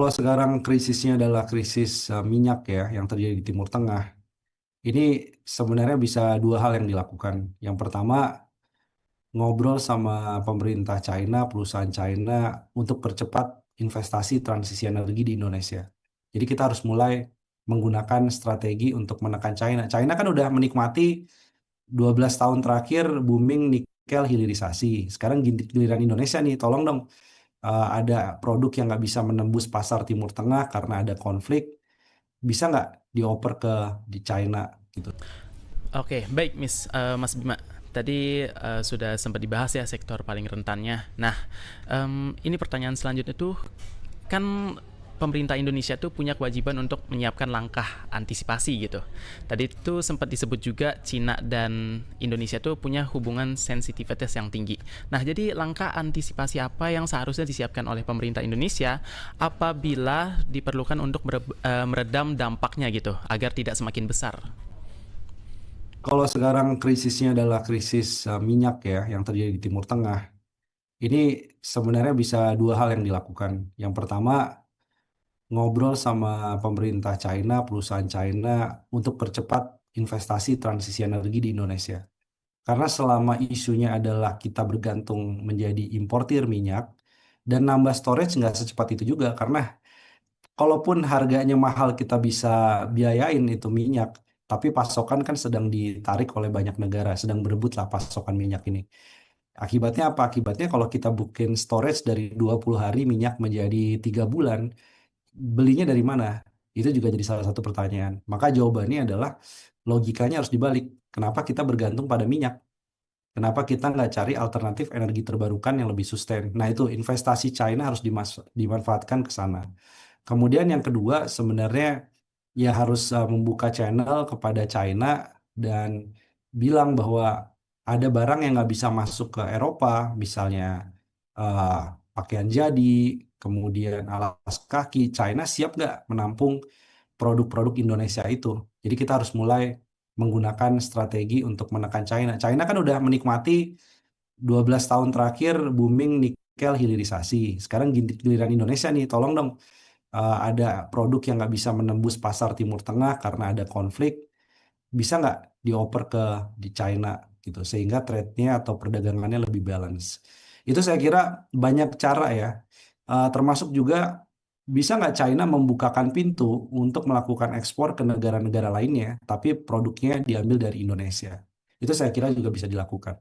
Kalau sekarang krisisnya adalah krisis minyak ya yang terjadi di Timur Tengah, ini sebenarnya bisa dua hal yang dilakukan. Yang pertama, ngobrol sama pemerintah China, perusahaan China untuk percepat investasi transisi energi di Indonesia. Jadi kita harus mulai menggunakan strategi untuk menekan China. China kan udah menikmati 12 tahun terakhir booming nikel hilirisasi. Sekarang giliran Indonesia nih, tolong dong, ada produk yang nggak bisa menembus pasar Timur Tengah karena ada konflik, bisa nggak dioper ke di China gitu. Oke, baik Mas Bima. Tadi sudah sempat dibahas ya sektor paling rentannya. Nah, ini pertanyaan selanjutnya tuh kan pemerintah Indonesia tuh punya kewajiban untuk menyiapkan langkah antisipasi gitu. Tadi tuh sempat disebut juga Cina dan Indonesia tuh punya hubungan sensitivitas yang tinggi. Nah, jadi langkah antisipasi apa yang seharusnya disiapkan oleh pemerintah Indonesia apabila diperlukan untuk meredam dampaknya gitu agar tidak semakin besar? Kalau sekarang krisisnya adalah krisis minyak ya yang terjadi di Timur Tengah, ini sebenarnya bisa dua hal yang dilakukan. Yang pertama, ngobrol sama pemerintah China, perusahaan China untuk percepat investasi transisi energi di Indonesia. Karena selama isunya adalah kita bergantung menjadi importir minyak dan nambah storage nggak secepat itu juga. Karena kalaupun harganya mahal kita bisa biayain itu minyak, tapi pasokan kan sedang ditarik oleh banyak negara, sedang berebut lah pasokan minyak ini. Akibatnya apa? Akibatnya kalau kita bikin storage dari 20 hari minyak menjadi 3 bulan, belinya dari mana? Itu juga jadi salah satu pertanyaan. Maka jawabannya adalah logikanya harus dibalik. Kenapa kita bergantung pada minyak? Kenapa kita nggak cari alternatif energi terbarukan yang lebih sustain? Nah itu investasi China harus dimanfaatkan ke sana. Kemudian yang kedua sebenarnya ya harus membuka channel kepada China dan bilang bahwa ada barang yang nggak bisa masuk ke Eropa, misalnya eh, pakaian jadi, kemudian alas kaki, China siap nggak menampung produk-produk Indonesia itu. Jadi kita harus mulai menggunakan strategi untuk menekan China. China kan udah menikmati 12 tahun terakhir booming nikel hilirisasi. Sekarang giliran Indonesia nih, tolong dong, ada produk yang nggak bisa menembus pasar Timur Tengah karena ada konflik, bisa nggak dioper ke di China gitu, sehingga trade-nya atau perdagangannya lebih balance. Itu saya kira banyak cara ya. Termasuk juga bisa nggak China membukakan pintu untuk melakukan ekspor ke negara-negara lainnya, tapi produknya diambil dari Indonesia. Itu saya kira juga bisa dilakukan.